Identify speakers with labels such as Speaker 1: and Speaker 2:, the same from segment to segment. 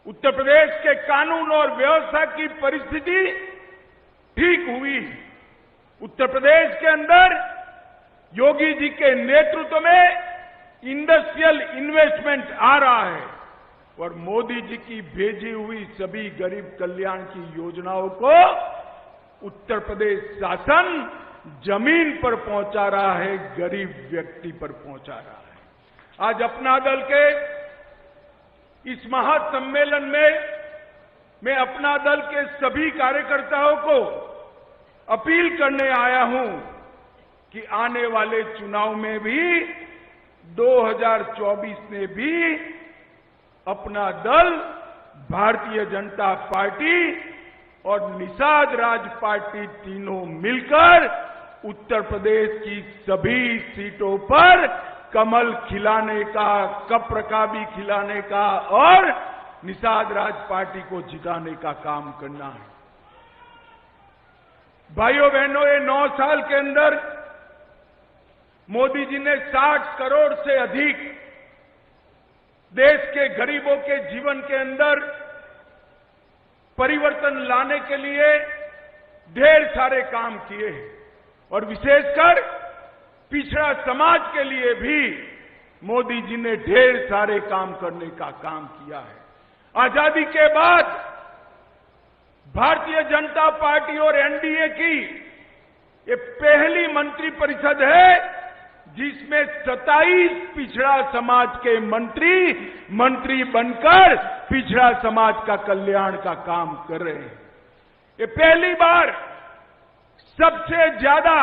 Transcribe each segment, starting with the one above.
Speaker 1: उत्तर प्रदेश के कानून और व्यवस्था की परिस्थिति ठीक हुई। उत्तर प्रदेश के अंदर योगी जी के नेतृत्व में इंडस्ट्रियल इन्वेस्टमेंट आ रहा है और मोदी जी की भेजी हुई सभी गरीब कल्याण की योजनाओं को उत्तर प्रदेश शासन जमीन पर पहुंचा रहा है, गरीब व्यक्ति पर पहुंचा रहा है। आज अपना दल के इस महासम्मेलन में मैं अपना दल के सभी कार्यकर्ताओं को अपील करने आया हूं कि आने वाले चुनाव में भी 2024 में भी अपना दल भारतीय जनता पार्टी और निषाद राज पार्टी तीनों मिलकर उत्तर प्रदेश की सभी सीटों पर कमल खिलाने का, कप्रकाबी खिलाने का और निषाद राज पार्टी को जिताने का काम करना है। भाइयों बहनों, ये 9 साल के अंदर मोदी जी ने 60 करोड़ से अधिक देश के गरीबों के जीवन के अंदर परिवर्तन लाने के लिए ढेर सारे काम किए हैं और विशेषकर पिछड़ा समाज के लिए भी मोदी जी ने ढेर सारे काम करने का काम किया है। आजादी के बाद भारतीय जनता पार्टी और एनडीए की ये पहली मंत्रिपरिषद है जिसमें 27 पिछड़ा समाज के मंत्री बनकर पिछड़ा समाज का कल्याण का काम कर रहे हैं। ये पहली बार सबसे ज्यादा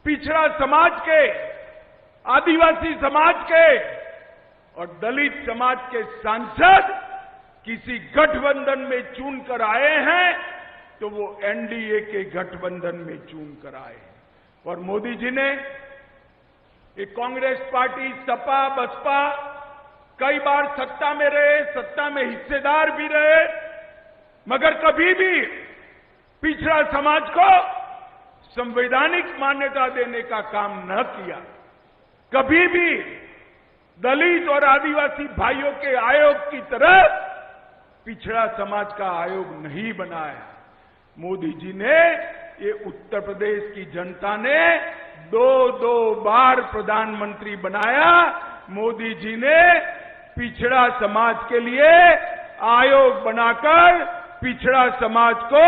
Speaker 1: पिछड़ा समाज के, आदिवासी समाज के और दलित समाज के सांसद किसी गठबंधन में चुनकर आए हैं तो वो एनडीए के गठबंधन में चुनकर आए हैं। और मोदी जी ने ये कांग्रेस पार्टी, सपा, बसपा कई बार सत्ता में रहे, सत्ता में हिस्सेदार भी रहे, मगर कभी भी पिछड़ा समाज को संवैधानिक मान्यता देने का काम न किया। कभी भी दलित और आदिवासी भाइयों के आयोग की तरह पिछड़ा समाज का आयोग नहीं बनाया। मोदी जी ने, ये उत्तर प्रदेश की जनता ने 2 बार प्रधानमंत्री बनाया। मोदी जी ने पिछड़ा समाज के लिए आयोग बनाकर पिछड़ा समाज को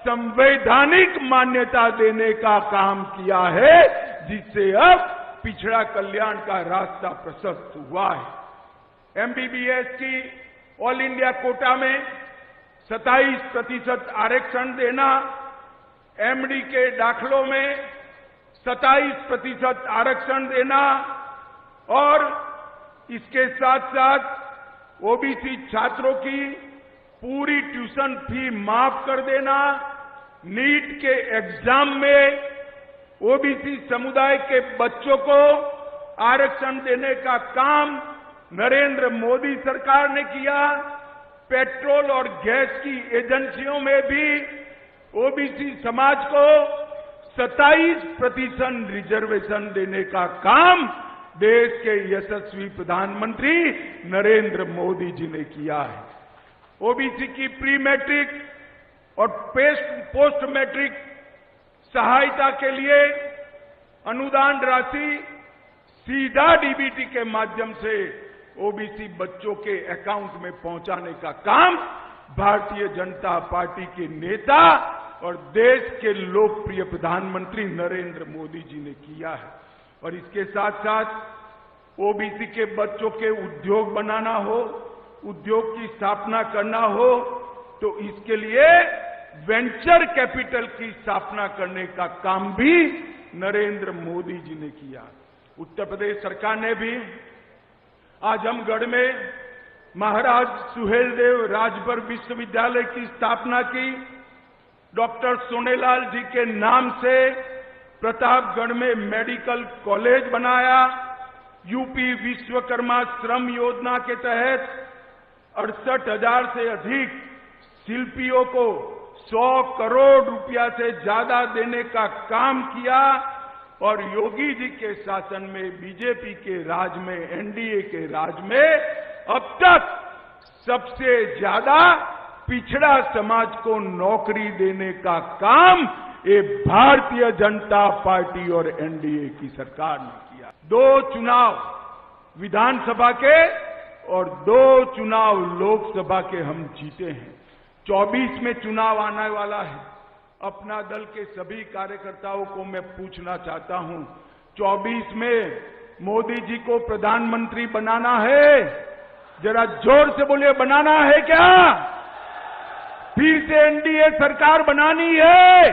Speaker 1: संवैधानिक मान्यता देने का काम किया है, जिससे अब पिछड़ा कल्याण का रास्ता प्रशस्त हुआ है। एमबीबीएस की ऑल इंडिया कोटा में 27% आरक्षण देना, एमडी के दाखलों में 27% आरक्षण देना और इसके साथ साथ ओबीसी छात्रों की पूरी ट्यूशन फी माफ कर देना, नीट के एग्जाम में ओबीसी समुदाय के बच्चों को आरक्षण देने का काम नरेंद्र मोदी सरकार ने किया। पेट्रोल और गैस की एजेंसियों में भी ओबीसी समाज को 27% रिजर्वेशन देने का काम देश के यशस्वी प्रधानमंत्री नरेंद्र मोदी जी ने किया है। ओबीसी की प्री मैट्रिक और पोस्ट मैट्रिक सहायता के लिए अनुदान राशि सीधा डीबीटी के माध्यम से ओबीसी बच्चों के अकाउंट में पहुंचाने का काम भारतीय जनता पार्टी के नेता और देश के लोकप्रिय प्रधानमंत्री नरेंद्र मोदी जी ने किया है। और इसके साथ साथ ओबीसी के बच्चों के उद्योग बनाना हो, उद्योग की स्थापना करना हो तो इसके लिए वेंचर कैपिटल की स्थापना करने का काम भी नरेंद्र मोदी जी ने किया। उत्तर प्रदेश सरकार ने भी आजमगढ़ में महाराज सुहेलदेव राजभर विश्वविद्यालय की स्थापना की। डॉक्टर सोनेलाल जी के नाम से प्रतापगढ़ में मेडिकल कॉलेज बनाया। यूपी विश्वकर्मा श्रम योजना के तहत 68,000 से अधिक शिल्पियों को 100 करोड़ रुपया से ज्यादा देने का काम किया। और योगी जी के शासन में, बीजेपी के राज में, एनडीए के राज में अब तक सबसे ज्यादा पिछड़ा समाज को नौकरी देने का काम ये भारतीय जनता पार्टी और एनडीए की सरकार ने किया। 2 चुनाव विधानसभा के और 2 चुनाव लोकसभा के हम जीते हैं। 24 में चुनाव आने वाला है। अपना दल के सभी कार्यकर्ताओं को मैं पूछना चाहता हूं, 24 में मोदी जी को प्रधानमंत्री बनाना है? जरा जोर से बोलिए, बनाना है क्या? फिर से एनडीए सरकार बनानी है?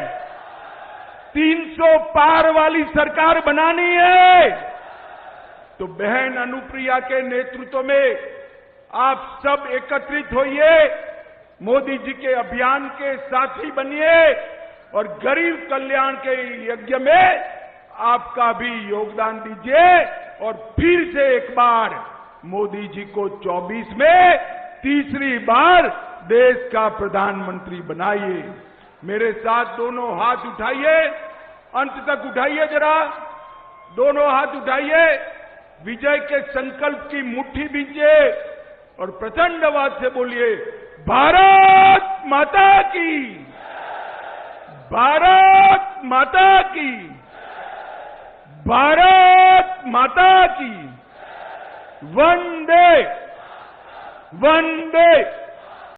Speaker 1: 300 पार वाली सरकार बनानी है? तो बहन अनुप्रिया के नेतृत्व में आप सब एकत्रित होइए, मोदी जी के अभियान के साथी बनिए और गरीब कल्याण के यज्ञ में आपका भी योगदान दीजिए और फिर से एक बार मोदी जी को 24 में तीसरी बार देश का प्रधानमंत्री बनाइए। मेरे साथ दोनों हाथ उठाइए, अंत तक उठाइए, जरा दोनों हाथ उठाइए, विजय के संकल्प की मुट्ठी बीजिए और प्रचंड आवाज से बोलिए, भारत माता की, भारत माता की, भारत माता की, वंदे वंदे